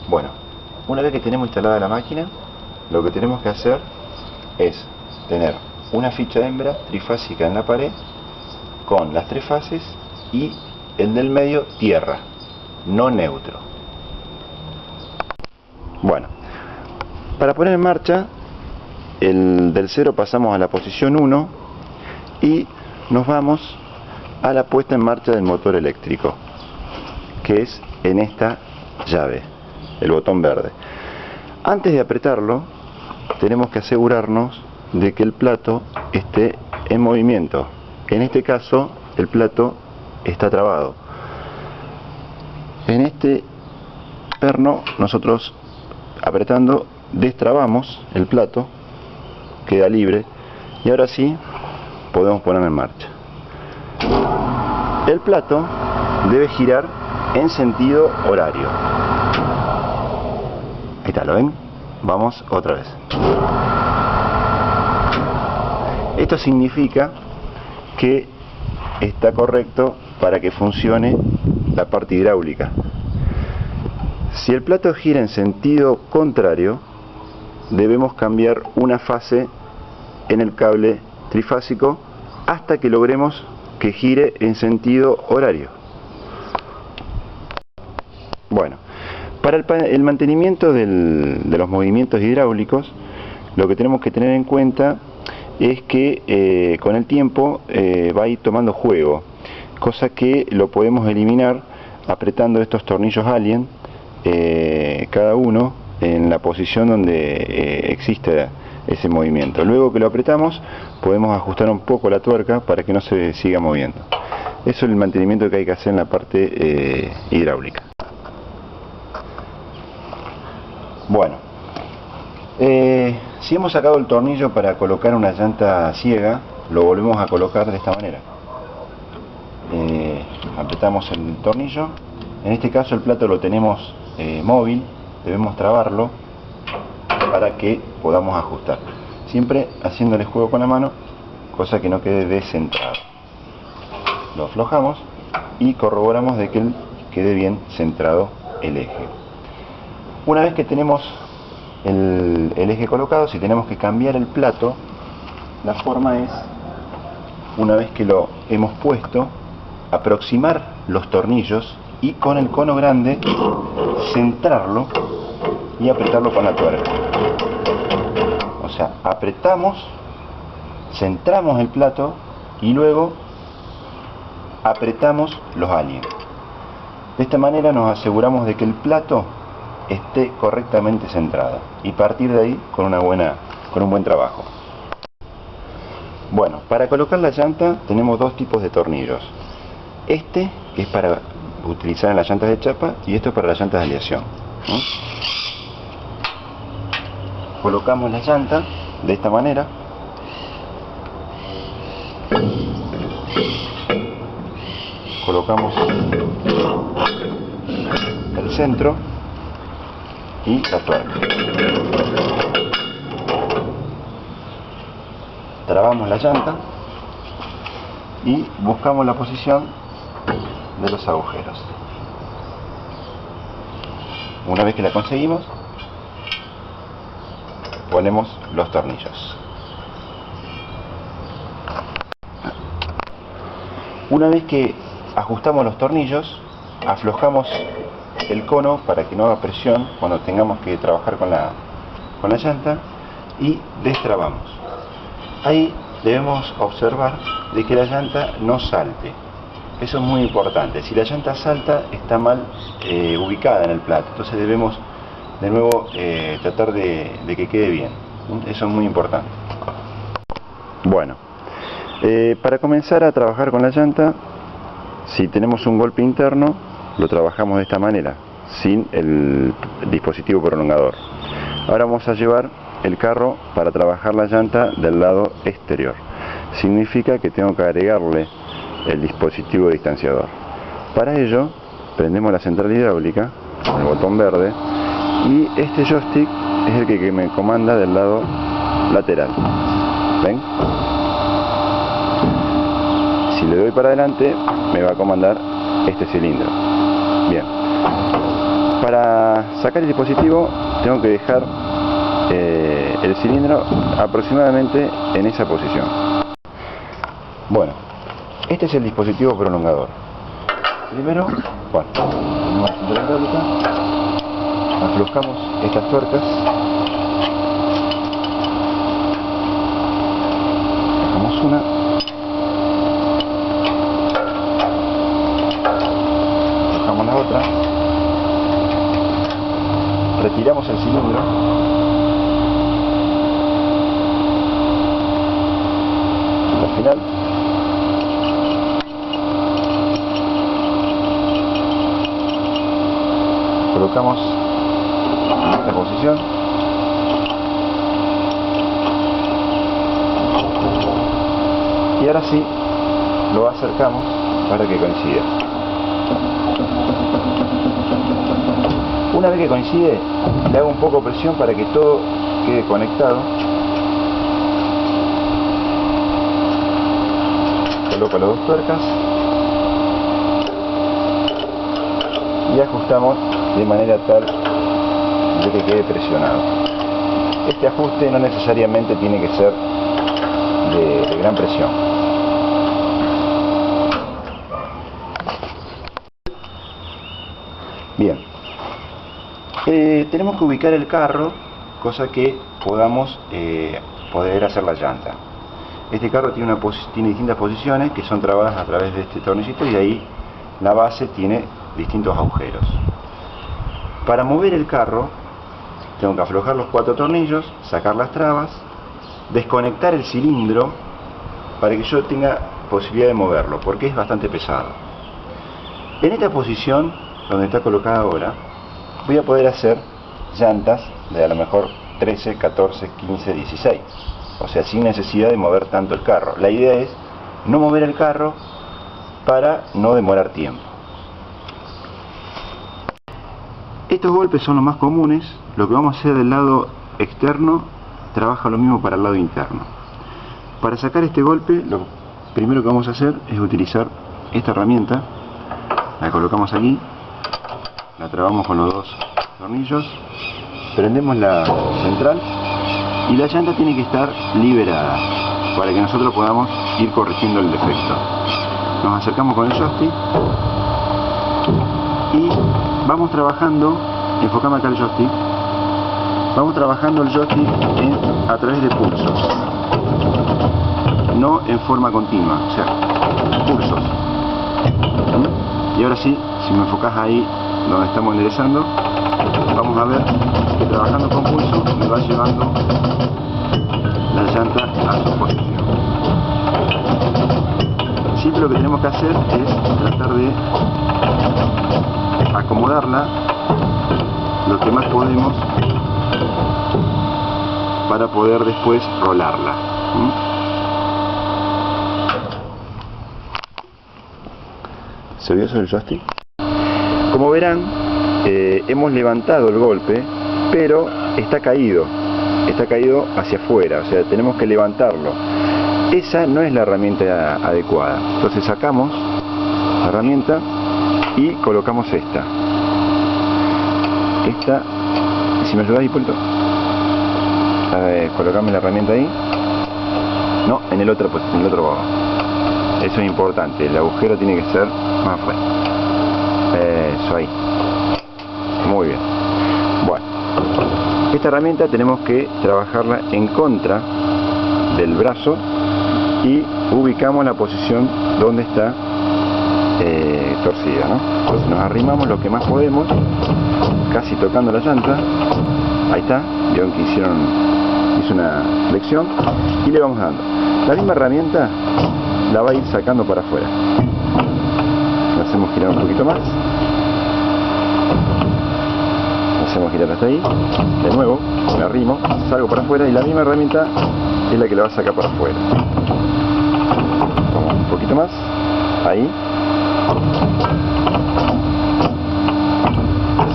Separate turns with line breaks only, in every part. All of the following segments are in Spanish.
Bueno, una vez que tenemos instalada la máquina, lo que tenemos que hacer es tener una ficha hembra trifásica en la pared con las 3 fases y el del medio tierra, no neutro. Bueno, para poner en marcha el del 0 pasamos a la posición 1 y nos vamos a la puesta en marcha del motor eléctrico, que es en esta llave, el botón verde. Antes de apretarlo tenemos que asegurarnos de que el plato esté en movimiento. En este caso el plato está trabado. En este perno nosotros apretando destrabamos el plato, queda libre y ahora sí podemos ponerlo en marcha. El plato debe girar en sentido horario. Ahí está, ¿lo ven? Vamos otra vez. Esto significa que está correcto para que funcione la parte hidráulica. Si el plato gira en sentido contrario, debemos cambiar una fase en el cable trifásico hasta que logremos que gire en sentido horario. Bueno, para el mantenimiento de los movimientos hidráulicos, lo que tenemos que tener en cuenta es que con el tiempo va a ir tomando juego, cosa que lo podemos eliminar apretando estos tornillos Allen, cada uno en la posición donde existe ese movimiento. Luego que lo apretamos podemos ajustar un poco la tuerca para que no se siga moviendo. Eso es el mantenimiento que hay que hacer en la parte hidráulica. Bueno, si hemos sacado el tornillo para colocar una llanta ciega, lo volvemos a colocar de esta manera. Apretamos el tornillo. En este caso el plato lo tenemos móvil, debemos trabarlo para que podamos ajustar, siempre haciéndole juego con la mano, cosa que no quede descentrado. Lo aflojamos y corroboramos de que quede bien centrado el eje. Una vez que tenemos el eje colocado, si tenemos que cambiar el plato, la forma es, una vez que lo hemos puesto, aproximar los tornillos y con el cono grande centrarlo y apretarlo con la tuerca. O sea, apretamos, centramos el plato y luego apretamos los Allen. De esta manera nos aseguramos de que el plato esté correctamente centrado y partir de ahí con un buen trabajo. Bueno, para colocar la llanta tenemos dos tipos de tornillos. Este, que es para utilizar en las llantas de chapa, y esto es para las llantas de aleación. Colocamos la llanta de esta manera. Colocamos el centro y la tuerca. Trabamos la llanta y buscamos la posición de los agujeros. Una vez que la conseguimos, ponemos los tornillos. Una vez que ajustamos los tornillos, aflojamos el cono para que no haga presión cuando tengamos que trabajar con la llanta y destrabamos. Ahí debemos observar de que la llanta no salte. Eso es muy importante. Si la llanta salta, está mal ubicada en el plato, entonces debemos de nuevo tratar de que quede bien. Eso es muy importante. Bueno, para comenzar a trabajar con la llanta, si tenemos un golpe interno, lo trabajamos de esta manera, sin el dispositivo prolongador. Ahora vamos a llevar el carro para trabajar la llanta del lado exterior. Significa que tengo que agregarle el dispositivo distanciador. Para ello prendemos la central hidráulica, el botón verde, y este joystick es el que me comanda del lado lateral. ¿Ven? Si le doy para adelante me va a comandar este cilindro. Bien, para sacar el dispositivo tengo que dejar el cilindro aproximadamente en esa posición. Bueno, este es el dispositivo prolongador. Primero, bueno, tenemos la cinta hidráulica, aflojamos estas tuercas, dejamos una, aflojamos la otra, retiramos el cilindro, al final colocamos en esta posición y ahora sí lo acercamos para que coincida. Una vez que coincide, le hago un poco de presión para que todo quede conectado. Coloco las dos tuercas y ajustamos de manera tal de que quede presionado. Este ajuste no necesariamente tiene que ser de gran presión. Bien, tenemos que ubicar el carro, cosa que podamos poder hacer la llanta. Este carro tiene distintas posiciones que son trabadas a través de este tornillito, y ahí la base tiene distintos agujeros. Para mover el carro tengo que aflojar los 4 tornillos, sacar las trabas, desconectar el cilindro para que yo tenga posibilidad de moverlo, porque es bastante pesado. En esta posición donde está colocada ahora voy a poder hacer llantas de a lo mejor 13, 14, 15, 16, o sea, sin necesidad de mover tanto el carro. La idea es no mover el carro para no demorar tiempo. Estos golpes son los más comunes. Lo que vamos a hacer del lado externo trabaja lo mismo para el lado interno. Para sacar este golpe, lo primero que vamos a hacer es utilizar esta herramienta. La colocamos aquí, la trabamos con los 2 tornillos, prendemos la central y la llanta tiene que estar liberada para que nosotros podamos ir corrigiendo el defecto. Nos acercamos con el joystick y vamos trabajando, enfocame acá el joystick, vamos trabajando el joystick a través de pulsos, no en forma continua, o sea, pulsos. Y ahora sí, si me enfocas ahí donde estamos enderezando, vamos a ver que trabajando con pulso me va llevando la llanta a su posición. Siempre lo que tenemos que hacer es tratar de acomodarla lo que más podemos para poder después rolarla. ¿Se vio sobre el joystick? Como verán, hemos levantado el golpe, pero está caído hacia afuera, o sea, tenemos que levantarlo. Esa no es la herramienta adecuada. Entonces sacamos la herramienta y colocamos esta, si me ayudas, Hipólito, colocame la herramienta ahí, no, en el otro lado. Eso es importante, el agujero tiene que ser más fuerte. Eso ahí, muy bien. Bueno, esta herramienta tenemos que trabajarla en contra del brazo y ubicamos la posición donde está torcida, ¿no? Entonces nos arrimamos lo que más podemos, casi tocando la llanta. Ahí está, vieron que hizo una flexión y le vamos dando. La misma herramienta la va a ir sacando para afuera. La hacemos girar un poquito más, la hacemos girar hasta ahí, de nuevo me arrimo, salgo para afuera y la misma herramienta es la que la va a sacar para afuera. Vamos un poquito más, ahí.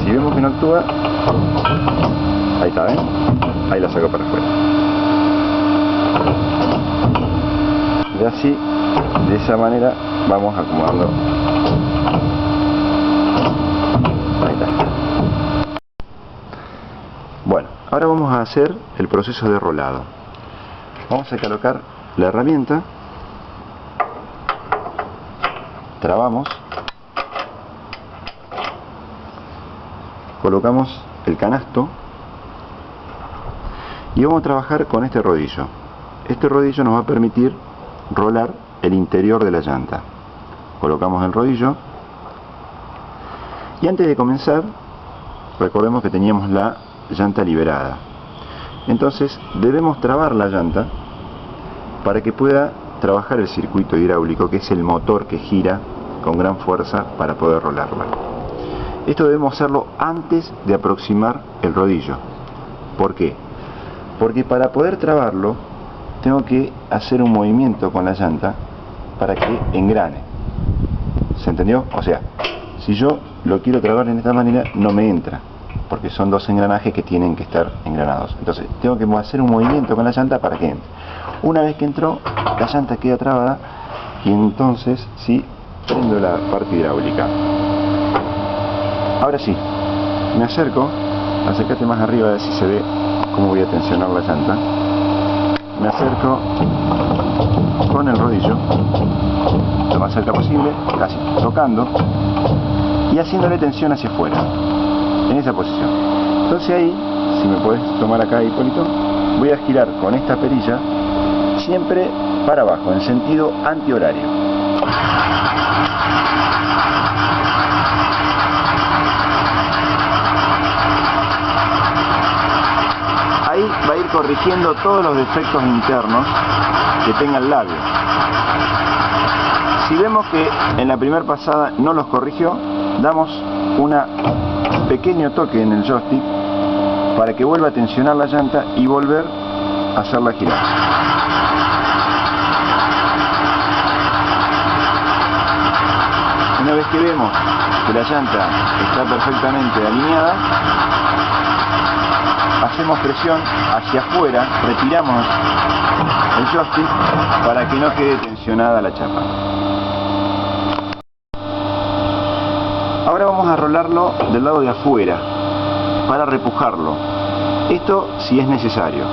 Si vemos que no actúa, ahí está, ¿ven? Ahí la saco para afuera. Y así, de esa manera, vamos acomodando. Ahí está. Ahora vamos a hacer el proceso de rolado. Vamos a colocar la herramienta, trabamos, colocamos el canasto y vamos a trabajar con este rodillo. Este rodillo nos va a permitir rolar el interior de la llanta. Colocamos el rodillo y antes de comenzar recordemos que teníamos la llanta liberada, entonces debemos trabar la llanta para que pueda trabajar el circuito hidráulico, que es el motor que gira con gran fuerza para poder rolarla. Esto debemos hacerlo antes de aproximar el rodillo. ¿Por qué? Porque para poder trabarlo tengo que hacer un movimiento con la llanta para que engrane. ¿Se entendió? O sea, si yo lo quiero trabar en esta manera no me entra, porque son dos engranajes que tienen que estar engranados. Entonces tengo que hacer un movimiento con la llanta para que entre. Una vez que entró, la llanta queda trabada y entonces sí prendo la parte hidráulica. Ahora sí, me acerco, acércate más arriba a ver si se ve cómo voy a tensionar la llanta. Me acerco con el rodillo lo más cerca posible, casi tocando y haciéndole tensión hacia afuera, en esa posición. Entonces ahí, si me puedes tomar acá, Hipólito, voy a girar con esta perilla siempre para abajo, en sentido antihorario. Ahí va a ir corrigiendo todos los defectos internos que tenga el labio. Si vemos que en la primera pasada no los corrigió, damos un pequeño toque en el joystick para que vuelva a tensionar la llanta y volver a hacerla girar. Una vez que vemos que la llanta está perfectamente alineada, hacemos presión hacia afuera, retiramos el joystick para que no quede tensionada la chapa. Ahora vamos a rolarlo del lado de afuera para repujarlo. Esto si es necesario.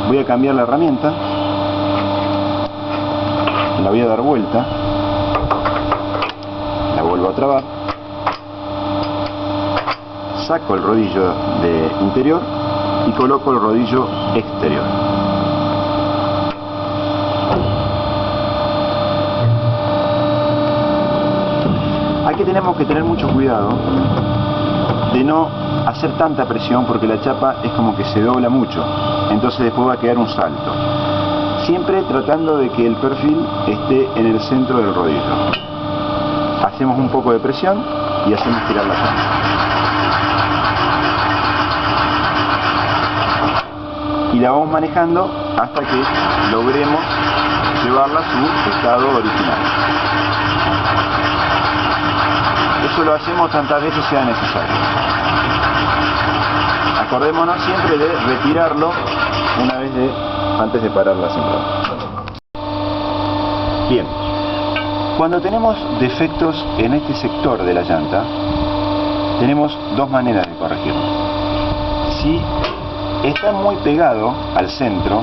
Voy a cambiar la herramienta, la voy a dar vuelta, la vuelvo a trabar, saco el rodillo de interior y coloco el rodillo exterior. Aquí tenemos que tener mucho cuidado de no hacer tanta presión, porque la chapa es como que se dobla mucho, entonces después va a quedar un salto. Siempre tratando de que el perfil esté en el centro del rodillo. Hacemos un poco de presión y hacemos girar la llanta. Y la vamos manejando hasta que logremos llevarla a su estado original. Eso lo hacemos tantas veces sea necesario. Acordémonos siempre de retirarlo una vez antes de parar la sembrada. Bien, cuando tenemos defectos en este sector de la llanta, tenemos dos maneras de corregirlo. Si está muy pegado al centro,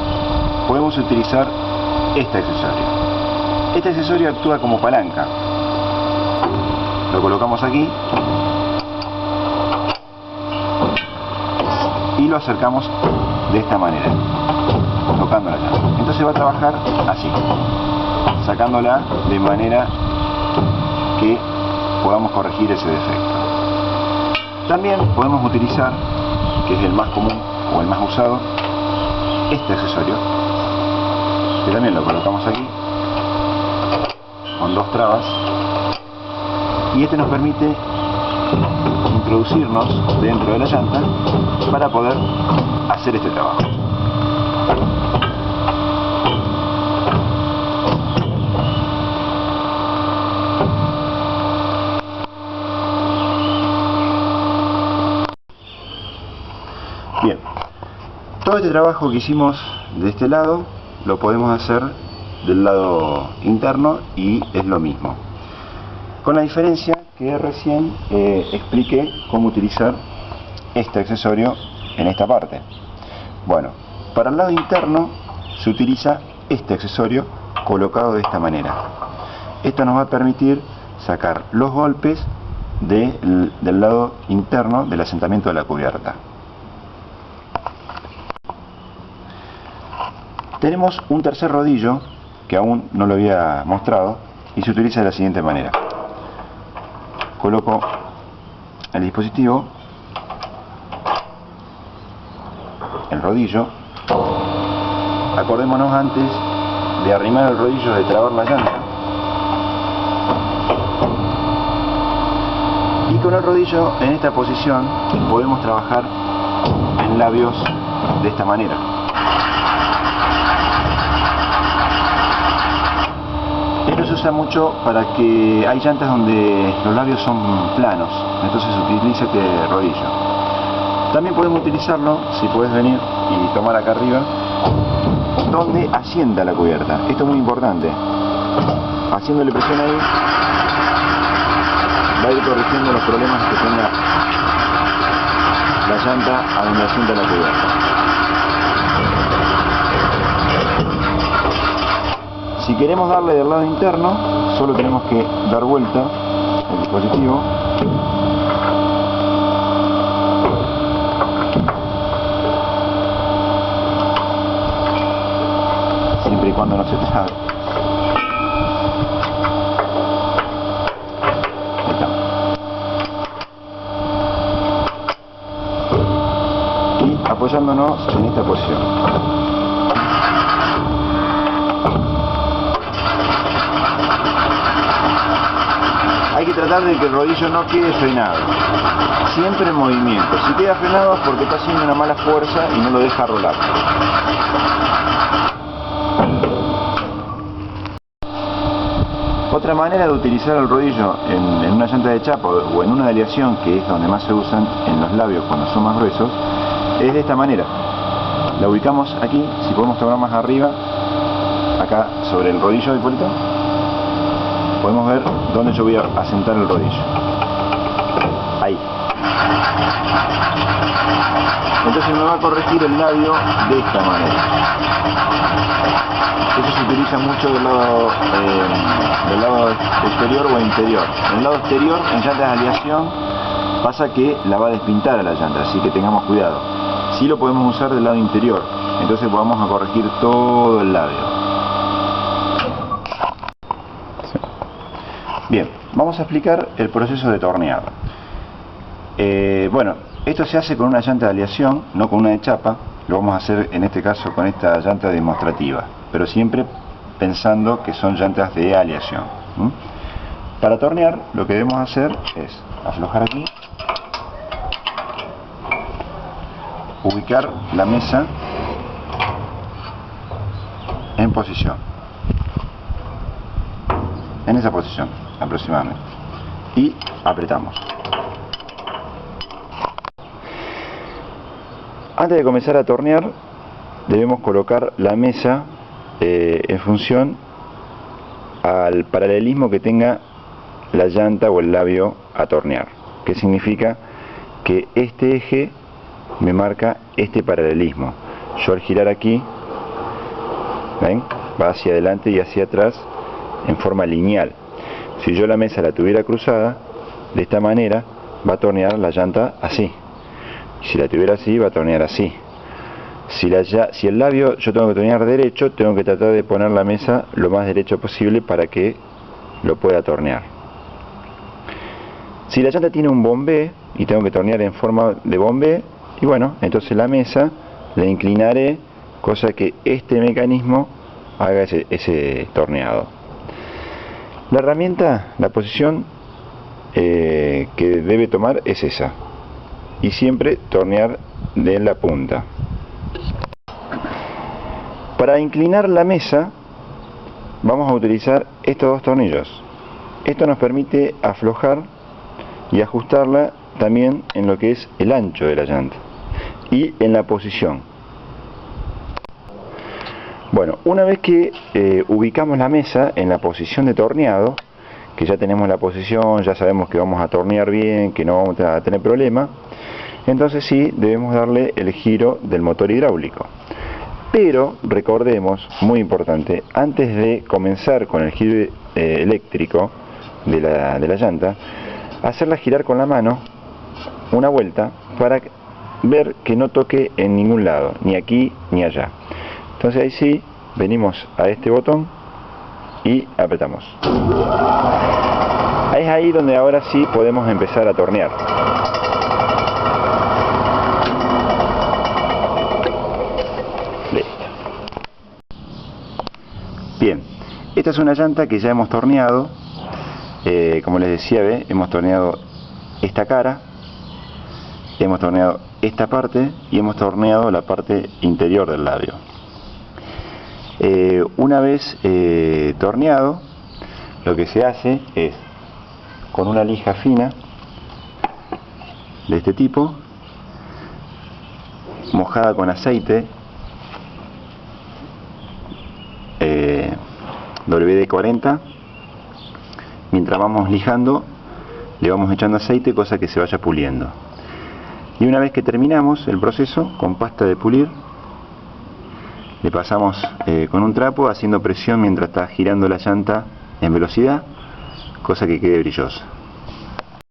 podemos utilizar este accesorio. Este accesorio actúa como palanca. Lo colocamos aquí y lo acercamos de esta manera, tocando la llanta. Entonces va a trabajar así, sacándola de manera que podamos corregir ese defecto. También podemos utilizar, que es el más común o el más usado, este accesorio, que también lo colocamos aquí con dos trabas, y este nos permite introducirnos dentro de la llanta para poder hacer este trabajo. Bien, todo este trabajo que hicimos de este lado lo podemos hacer del lado interno y es lo mismo, con la diferencia que recién expliqué cómo utilizar este accesorio en esta parte. Bueno, para el lado interno se utiliza este accesorio colocado de esta manera. Esto nos va a permitir sacar los golpes del lado interno del asentamiento de la cubierta. Tenemos un tercer rodillo que aún no lo había mostrado y se utiliza de la siguiente manera. Coloco el dispositivo, el rodillo. Acordémonos antes de arrimar el rodillo de trabar la llanta. Y con el rodillo en esta posición podemos trabajar en labios de esta manera. Esto se usa mucho para que hay llantas donde los labios son planos, entonces se utiliza este rodillo. También podemos utilizarlo, si puedes venir y tomar acá arriba, donde asienta la cubierta. Esto es muy importante. Haciéndole presión ahí, va a ir corrigiendo los problemas que tenga la llanta a donde asienta la cubierta. Si queremos darle del lado interno, solo tenemos que dar vuelta el dispositivo siempre y cuando no se trabe. Ahí está. Y apoyándonos en esta posición. Hay que tratar de que el rodillo no quede frenado, siempre en movimiento. Si queda frenado es porque está haciendo una mala fuerza y no lo deja rolar. Otra manera de utilizar el rodillo en una llanta de chapa o en una de aleación, que es donde más se usan en los labios cuando son más gruesos, es de esta manera. La ubicamos aquí, si podemos tomar más arriba, acá sobre el rodillo de Hipólito, podemos ver dónde yo voy a asentar el rodillo. Ahí. Entonces me va a corregir el labio de esta manera. Eso se utiliza mucho del lado exterior o interior. En el lado exterior, en llantas de aleación, pasa que la va a despintar a la llanta, así que tengamos cuidado. Sí lo podemos usar del lado interior, entonces vamos a corregir todo el labio. Bien, vamos a explicar el proceso de torneado. Bueno, esto se hace con una llanta de aleación, no con una de chapa. Lo vamos a hacer en este caso con esta llanta demostrativa, pero siempre pensando que son llantas de aleación. Para tornear, lo que debemos hacer es aflojar aquí, ubicar la mesa en posición, en esa posición aproximadamente, y apretamos. Antes de comenzar a tornear, debemos colocar la mesa en función al paralelismo que tenga la llanta o el labio a tornear, que significa que este eje me marca este paralelismo. Yo al girar aquí, ¿ven?, va hacia adelante y hacia atrás en forma lineal. Si yo la mesa la tuviera cruzada, de esta manera va a tornear la llanta así. Si la tuviera así, va a tornear así. Si el labio yo tengo que tornear derecho, tengo que tratar de poner la mesa lo más derecho posible para que lo pueda tornear. Si la llanta tiene un bombé y tengo que tornear en forma de bombé, y bueno, entonces la mesa la inclinaré, cosa que este mecanismo haga ese torneado. La herramienta, la posición que debe tomar es esa, y siempre tornear de la punta. Para inclinar la mesa vamos a utilizar estos dos tornillos. Esto nos permite aflojar y ajustarla también en lo que es el ancho de la llanta y en la posición. Bueno, una vez que ubicamos la mesa en la posición de torneado, que ya tenemos la posición, ya sabemos que vamos a tornear bien, que no vamos a tener problema, entonces sí debemos darle el giro del motor hidráulico. Pero recordemos, muy importante, antes de comenzar con el giro eléctrico de la llanta, hacerla girar con la mano una vuelta para ver que no toque en ningún lado, ni aquí ni allá. Entonces ahí sí, venimos a este botón y apretamos. Es ahí donde ahora sí podemos empezar a tornear. Listo. Bien, esta es una llanta que ya hemos torneado. Como les decía, hemos torneado esta cara, hemos torneado esta parte y hemos torneado la parte interior del labio. Una vez torneado, lo que se hace es, con una lija fina de este tipo, mojada con aceite WD-40, mientras vamos lijando le vamos echando aceite, cosa que se vaya puliendo. Y una vez que terminamos el proceso, con pasta de pulir le pasamos con un trapo, haciendo presión mientras está girando la llanta en velocidad, cosa que quede brillosa.